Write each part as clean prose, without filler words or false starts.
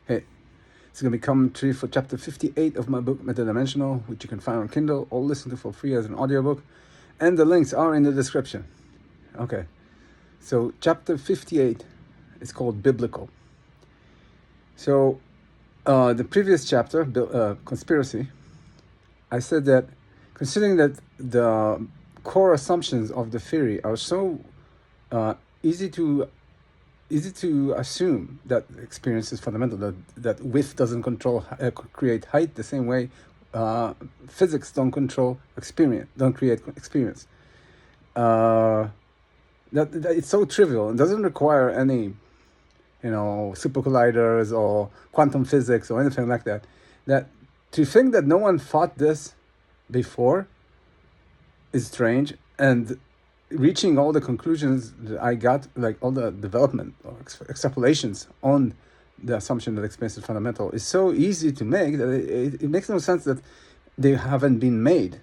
Hey, it's going to be commentary for chapter 58 of my book, Metadimensional, which you can find on Kindle or listen to for free as an audiobook. And the links are in the description. Okay, so chapter 58 is called Biblical. So, the previous chapter, Conspiracy, I said that considering that the core assumptions of the theory are so easy to assume that experience is fundamental, that width doesn't create height the same way physics don't create experience. That it's so trivial and doesn't require any, super colliders or quantum physics or anything like that. That to think that no one thought this before is strange, and reaching all the conclusions that I got, like all the development or extrapolations on the assumption that experience is fundamental, is so easy to make that it makes no sense that they haven't been made.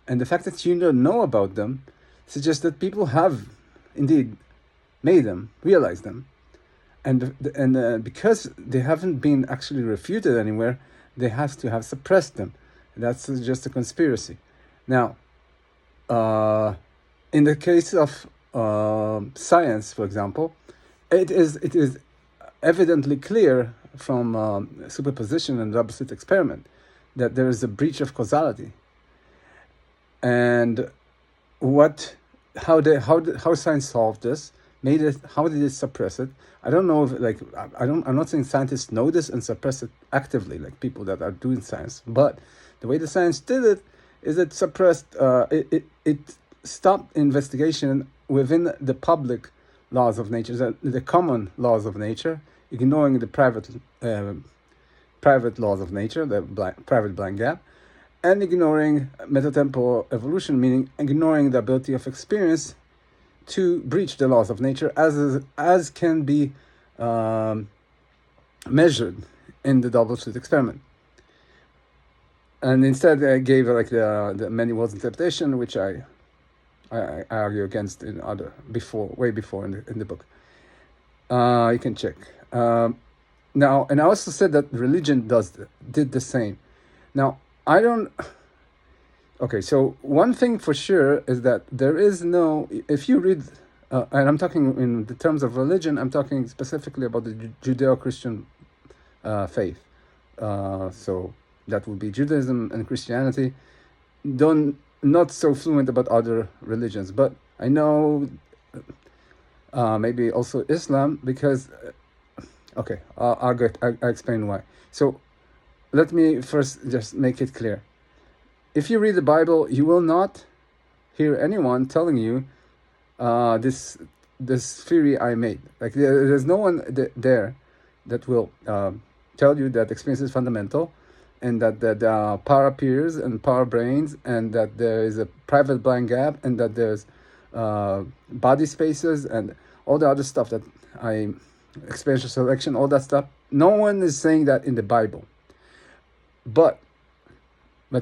And the fact that you don't know about them suggests that people have indeed made them, realized them. And because they haven't been actually refuted anywhere, they have to have suppressed them. That's just a conspiracy. Now, in the case of science, for example, it is evidently clear from superposition and double-slit experiment that there is a breach of causality. And how science solved this, how did it suppress it? I don't know if, I'm not saying scientists know this and suppress it actively, like people that are doing science, but the way the science did it is it suppressed, it stopped investigation within the public laws of nature, the common laws of nature, ignoring the private laws of nature, the private blind gap, and ignoring metatemporal evolution, meaning ignoring the ability of experience to breach the laws of nature as can be measured in the double-slit experiment. And instead, I gave the many worlds interpretation, which I argue against way before in the book. You can check. Now, and I also said that religion did the same. Now, I don't. Okay, so one thing for sure is that there is no. If you read, and I'm talking in the terms of religion, I'm talking specifically about the Judeo-Christian faith. So that would be Judaism and Christianity. Not so fluent about other religions, but I know maybe also Islam, because okay, I'll explain why. So let me first just make it clear. If you read the Bible, you will not hear anyone telling you this theory I made. Like there's no one there that will tell you that experience is fundamental, and that there are power peers and power brains, and that there is a private blind gap, and that there's body spaces and all the other stuff that experiential selection, all that stuff. No one is saying that in the Bible. But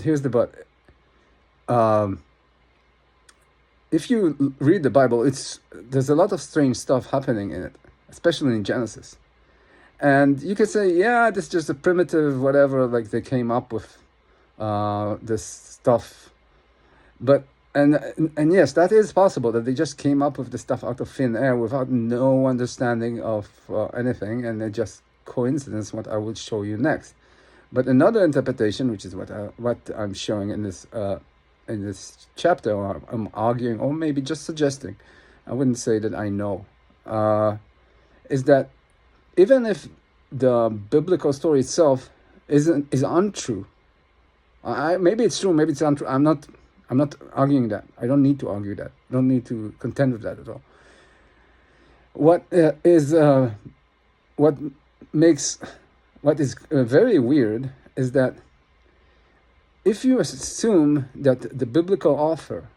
here's the but. If you read the Bible, there's a lot of strange stuff happening in it, especially in Genesis. And you could say, yeah, this is just a primitive whatever, like they came up with this stuff. But and yes, that is possible, that they just came up with the stuff out of thin air without no understanding of anything, and it's just coincidence, what I will show you next. But another interpretation, which is what I'm showing in this chapter, or I'm arguing, or maybe just suggesting, I wouldn't say that I know, is that even if the biblical story itself is untrue, maybe it's true, maybe it's untrue. I'm not arguing that. I don't need to argue that. I don't need to contend with that at all. What is very weird is that if you assume that the biblical author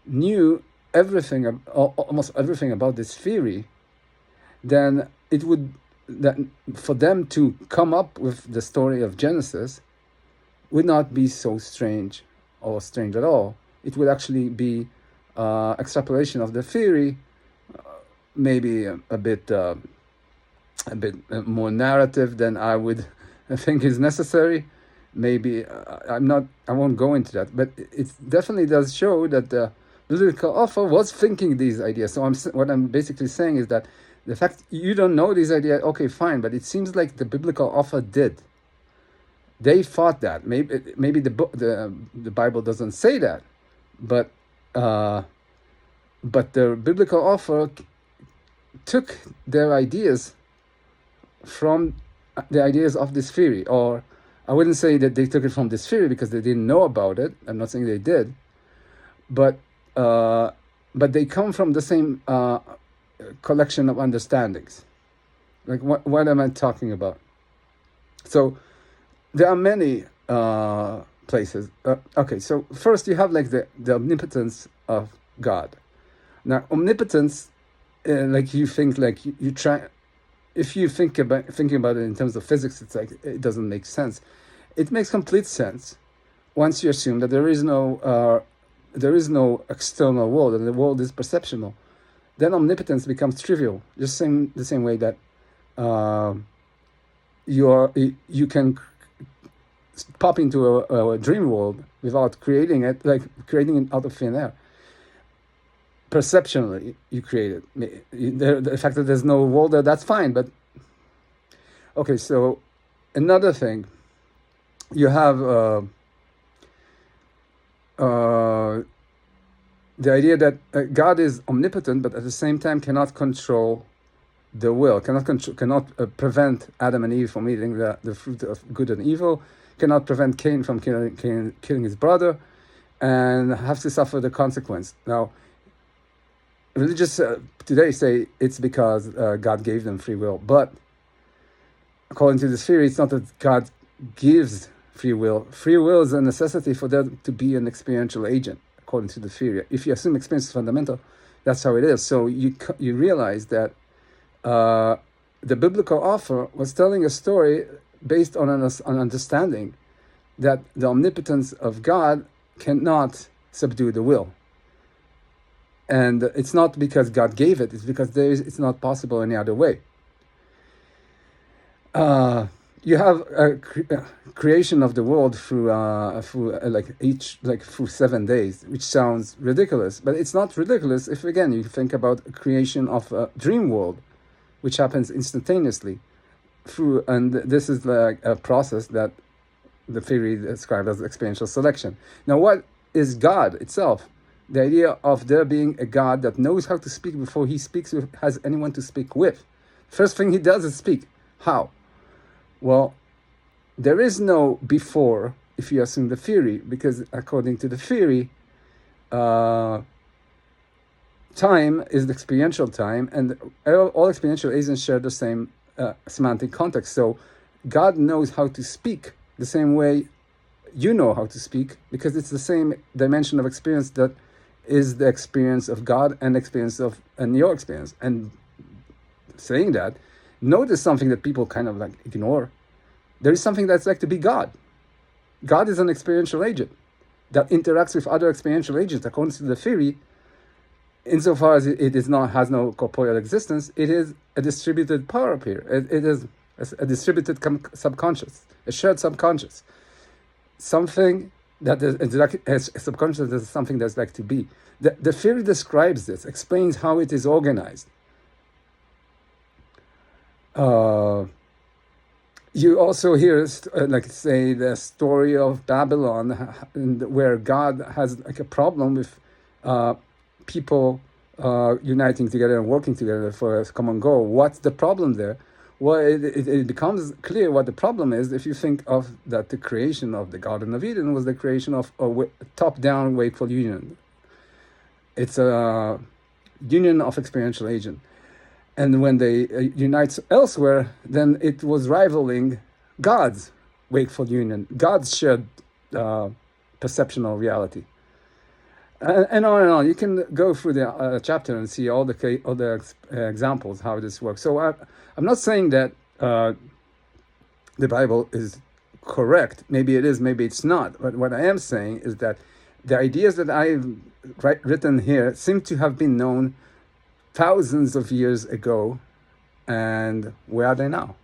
knew almost everything about this theory, then it would, that for them to come up with the story of Genesis would not be so strange or strange at all. It would actually be extrapolation of the theory, maybe a bit a bit more narrative than I would think is necessary. Maybe I won't go into that, but it definitely does show that the biblical author was thinking these ideas. So what I'm basically saying is that the fact you don't know these ideas, okay, fine, but it seems like the biblical author did. They thought that. Maybe the Bible doesn't say that, but the biblical author took their ideas from the ideas of this theory. Or I wouldn't say that they took it from this theory because they didn't know about it. I'm not saying they did, but they come from the same collection of understandings. Like what am I talking about? So there are many places. Okay, so first you have like the omnipotence of God. Now omnipotence, like you think, like you try. If you thinking about it in terms of physics, it's like it doesn't make sense. It makes complete sense once you assume that there is no external world and the world is perceptual. Then omnipotence becomes trivial. Just the same way that you can pop into a dream world without creating it, like creating it out of thin air. Perceptually, you create it. The fact that there's no world there, that's fine. But okay, so another thing, you have the idea that God is omnipotent, but at the same time cannot control the will, cannot prevent Adam and Eve from eating the fruit of good and evil, cannot prevent Cain from killing his brother, and have to suffer the consequence. Now, religious today say it's because God gave them free will, but according to this theory, it's not that God gives free will. Free will is a necessity for them to be an experiential agent, according to the theory. If you assume experience is fundamental, that's how it is. So you realize that the biblical author was telling a story based on an understanding that the omnipotence of God cannot subdue the will. And it's not because God gave it, it's because it's not possible any other way. You have a creation of the world through 7 days, which sounds ridiculous, but it's not ridiculous if, again, you think about a creation of a dream world, which happens instantaneously and this is like a process that the theory described as experiential selection. Now, what is God itself? The idea of there being a God that knows how to speak before he speaks has anyone to speak with. First thing he does is speak. How? Well, there is no before if you assume the theory, because according to the theory, time is the experiential time, and all experiential agents share the same semantic context. So God knows how to speak the same way you know how to speak, because it's the same dimension of experience that is the experience of God and your experience. And saying that, notice something that people kind of like ignore. There is something that's like to be God. God is an experiential agent that interacts with other experiential agents. According to the theory, insofar as it has no corporeal existence, it is a distributed power here. It is a distributed subconscious, a shared subconscious. Something that is like a subconscious is something that's like to be. The theory describes this, explains how it is organized. You also hear, say, the story of Babylon, where God has like a problem with people uniting together and working together for a common goal. What's the problem there? Well, it becomes clear what the problem is if you think of that the creation of the Garden of Eden was the creation of a top-down wakeful union. It's a union of experiential agent. And when they unite elsewhere, then it was rivaling God's wakeful union, God's shared perceptional reality. And on and on. You can go through the chapter and see all the examples how this works. So I'm not saying that the Bible is correct. Maybe it is, maybe it's not. But what I am saying is that the ideas that I've written here seem to have been known thousands of years ago, And where are they now?